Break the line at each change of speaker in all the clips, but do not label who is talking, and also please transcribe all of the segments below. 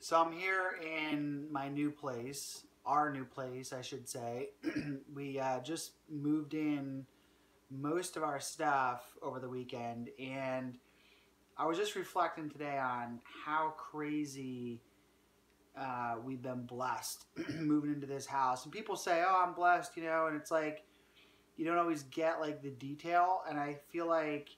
So I'm here in my new place, our new place, I should say. We just moved in most of our stuff over the weekend, and I was just reflecting today on how crazy we've been blessed moving into this house. And people say, "Oh, I'm blessed," and it's like you don't always get like the detail. And I feel like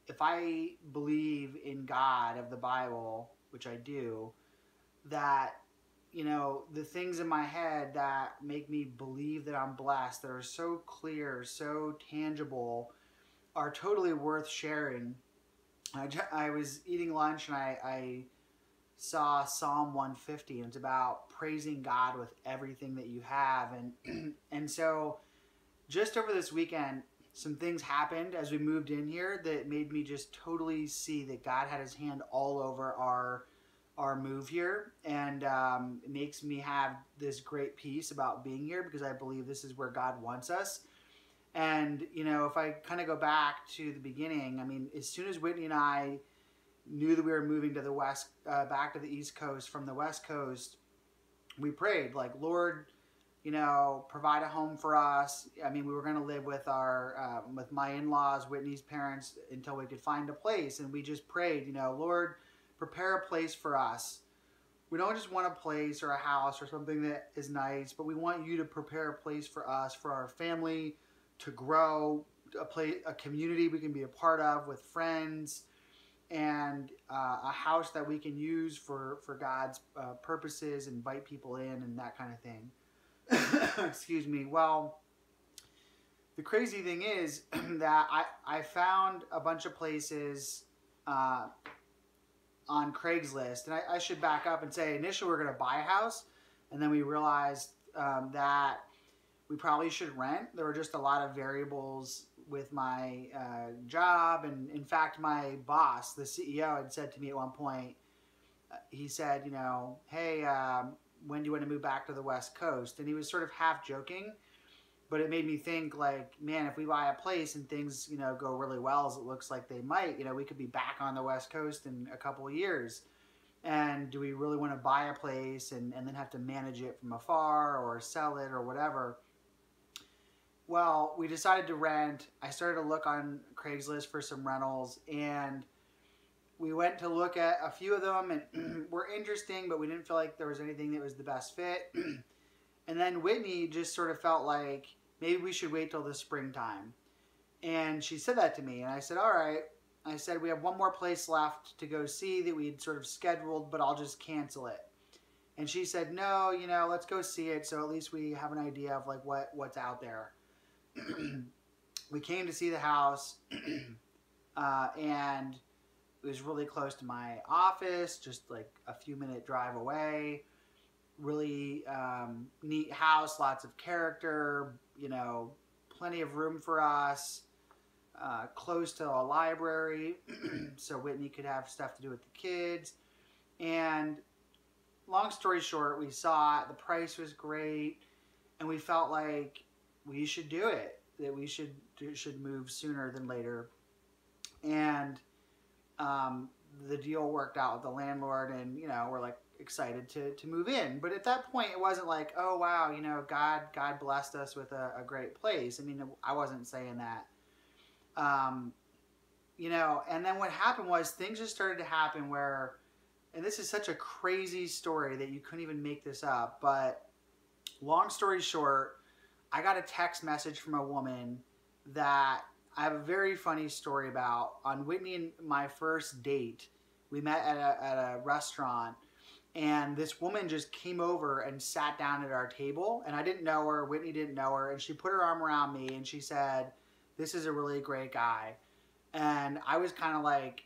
if I believe in God of the Bible, which I do, that the things in my head that make me believe that I'm blessed, that are so clear, so tangible, are totally worth sharing. I was eating lunch and I saw Psalm 150, and it's about praising God with everything that you have. And and so just over this weekend, some things happened as we moved in here that made me just totally see that God had his hand all over our move here. And it makes me have this great peace about being here because I believe this is where God wants us. And if I kind of go back to the beginning, I mean, as soon as Whitney and I knew that we were moving to the west, back to the East Coast from the West Coast, we prayed like, Lord, provide a home for us. I mean, we were going to live with with my in-laws, Whitney's parents, until we could find a place. And we just prayed, Lord, prepare a place for us. We don't just want a place or a house or something that is nice, but we want you to prepare a place for us, for our family to grow, a community we can be a part of with friends, and a house that we can use for God's purposes, invite people in and that kind of thing. Excuse me. Well, the crazy thing is that I found a bunch of places on Craigslist, and I should back up and say initially we were going to buy a house, and then we realized that we probably should rent. There were just a lot of variables with my job, and in fact my boss, the CEO, had said to me at one point, he said, hey, when do you want to move back to the West Coast? And he was sort of half joking, but it made me think like, man, if we buy a place and things, go really well as it looks like they might, we could be back on the West Coast in a couple of years. And do we really want to buy a place and then have to manage it from afar or sell it or whatever? Well, we decided to rent. I started to look on Craigslist for some rentals, and we went to look at a few of them, and were interesting, but we didn't feel like there was anything that was the best fit. And then Whitney just sort of felt like maybe we should wait till the springtime. And she said that to me, and I said, all right. I said, we have one more place left to go see that we'd sort of scheduled, but I'll just cancel it. And she said, no, let's go see it, so at least we have an idea of like what's out there. We came to see the house, and it was really close to my office, just like a few minute drive away. Really neat house, lots of character, plenty of room for us, close to a library, so Whitney could have stuff to do with the kids. And long story short, we saw it, the price was great, and we felt like we should do it, that we should move sooner than later. And the deal worked out with the landlord, and we're like excited to move in. But at that point, it wasn't like, oh wow, God blessed us with a great place. I mean, I wasn't saying that. And then what happened was things just started to happen where, and this is such a crazy story that you couldn't even make this up, but long story short, I got a text message from a woman that I have a very funny story about. On Whitney and my first date, we met at a restaurant, and this woman just came over and sat down at our table, and I didn't know her, Whitney didn't know her, and she put her arm around me and she said, this is a really great guy. And I was kind of like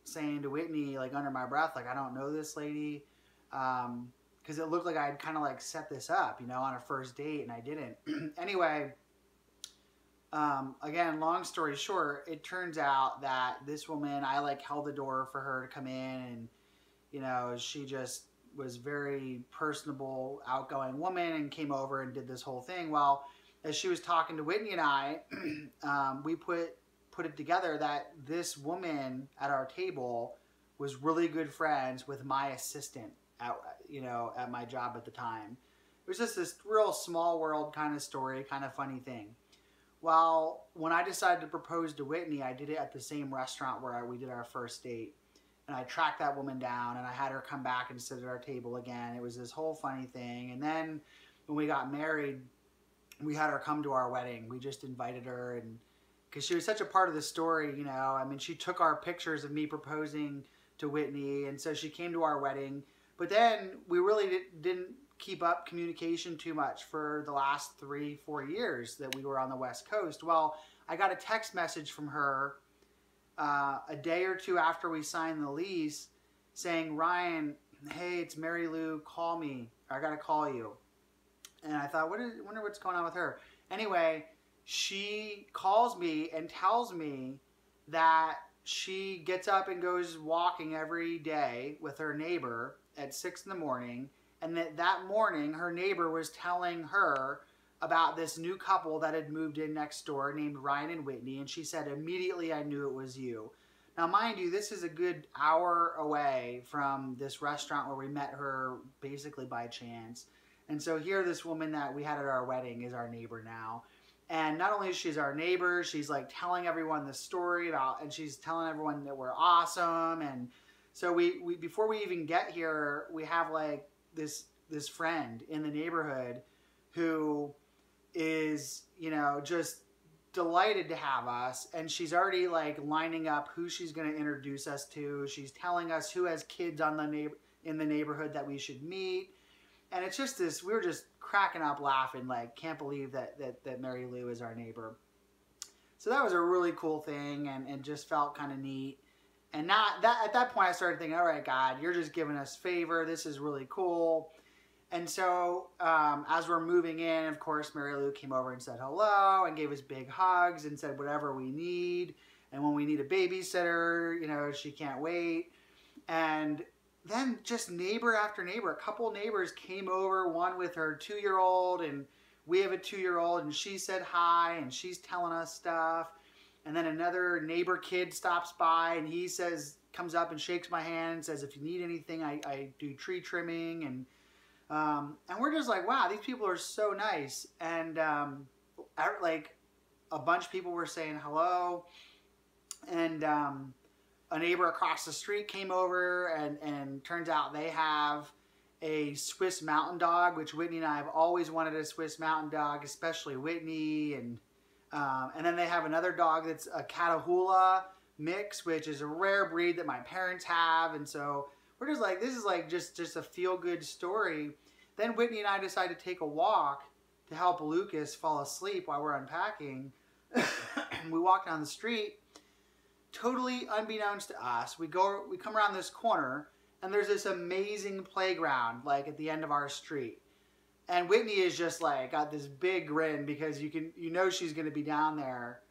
saying to Whitney, like under my breath, like, I don't know this lady, because it looked like I had kind of like set this up, on a first date, and I didn't. Anyway, again, long story short, it turns out that this woman, I like held the door for her to come in, and she just was very personable, outgoing woman, and came over and did this whole thing. Well, as she was talking to Whitney and I, we put it together that this woman at our table was really good friends with my assistant. at my job at the time. It was just this real small world kind of story, kind of funny thing. Well, when I decided to propose to Whitney, I did it at the same restaurant where we did our first date. And I tracked that woman down, and I had her come back and sit at our table again. It was this whole funny thing. And then when we got married, we had her come to our wedding. We just invited her, and because she was such a part of the story, I mean, she took our pictures of me proposing to Whitney, and so she came to our wedding. But then we really didn't keep up communication too much for the last 3-4 years that we were on the West Coast. Well, I got a text message from her a day or two after we signed the lease saying, Ryan, hey, it's Mary Lou, call me. I got to call you. And I thought, wonder what's going on with her. Anyway, she calls me and tells me that she gets up and goes walking every day with her neighbor at 6 in the morning. And that morning, her neighbor was telling her about this new couple that had moved in next door named Ryan and Whitney. And she said, immediately I knew it was you. Now, mind you, this is a good hour away from this restaurant where we met her basically by chance. And so here, this woman that we had at our wedding is our neighbor now. And not only is she our neighbor, she's like telling everyone the story about, and she's telling everyone that we're awesome. And so we before we even get here, we have like this friend in the neighborhood who is, just delighted to have us. And she's already like lining up who she's going to introduce us to. She's telling us who has kids in the neighborhood that we should meet. And it's just this, we were just cracking up laughing, like, can't believe that Mary Lou is our neighbor. So that was a really cool thing, and just felt kind of neat. And at that point I started thinking, all right, God, you're just giving us favor. This is really cool. And so as we're moving in, of course, Mary Lou came over and said hello and gave us big hugs and said whatever we need. And when we need a babysitter, she can't wait. And then just neighbor after neighbor, a couple neighbors came over, one with her 2-year-old, and we have a 2-year-old, and she said hi, and she's telling us stuff. And then another neighbor kid stops by, and he comes up and shakes my hand and says, if you need anything, I do tree trimming. And we're just like, wow, these people are so nice. And like a bunch of people were saying hello. And a neighbor across the street came over, and turns out they have a Swiss Mountain Dog, which Whitney and I have always wanted a Swiss Mountain Dog, especially Whitney. And then they have another dog that's a Catahoula mix, which is a rare breed that my parents have. And so we're just like, this is like just a feel-good story. Then Whitney and I decide to take a walk to help Lucas fall asleep while we're unpacking. We walk down the street. Totally unbeknownst to us, we come around this corner, and there's this amazing playground like at the end of our street. And Whitney is just like got this big grin because she's going to be down there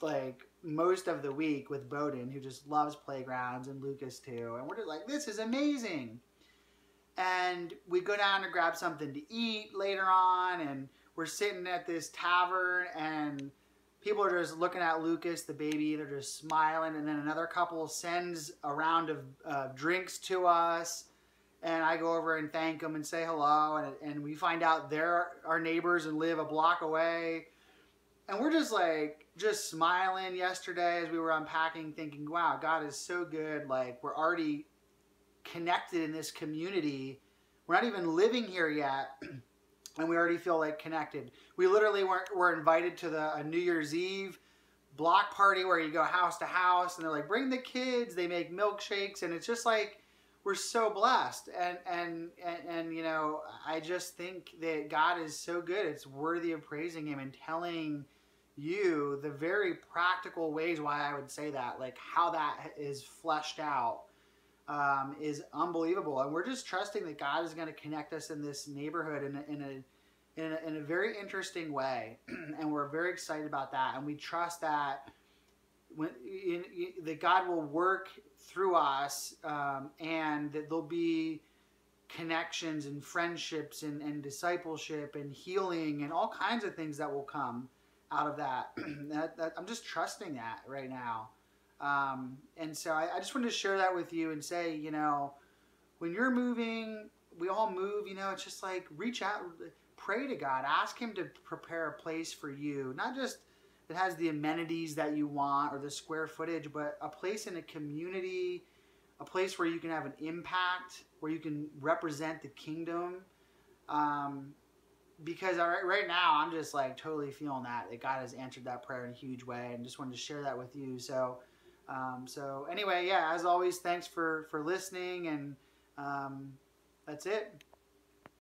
like most of the week with Bowden, who just loves playgrounds, and Lucas too. And we're just like, this is amazing. And we go down to grab something to eat later on, and we're sitting at this tavern, and people are just looking at Lucas, the baby. They're just smiling. And then another couple sends a round of drinks to us. And I go over and thank them and say hello. And we find out they're our neighbors and live a block away. And we're just like, just smiling yesterday as we were unpacking, thinking, wow, God is so good. Like, we're already connected in this community. We're not even living here yet. And we already feel like connected. We literally were invited to a New Year's Eve block party where you go house to house, and they're like, bring the kids. They make milkshakes, and it's just like, we're so blessed. And I just think that God is so good. It's worthy of praising Him and telling you the very practical ways why I would say that, like how that is fleshed out. Is unbelievable, and we're just trusting that God is going to connect us in this neighborhood in a very interesting way, and we're very excited about that. And we trust that that God will work through us, and that there'll be connections and friendships and discipleship and healing and all kinds of things that will come out of that. I'm just trusting that right now. And so I just wanted to share that with you and say, when you're moving, we all move, you know, it's just like reach out, pray to God, ask Him to prepare a place for you, not just that has the amenities that you want or the square footage, but a place in a community, a place where you can have an impact, where you can represent the kingdom. Because right now I'm just like totally feeling that God has answered that prayer in a huge way, and just wanted to share that with you. So, so anyway, yeah, as always, thanks for listening, and that's it.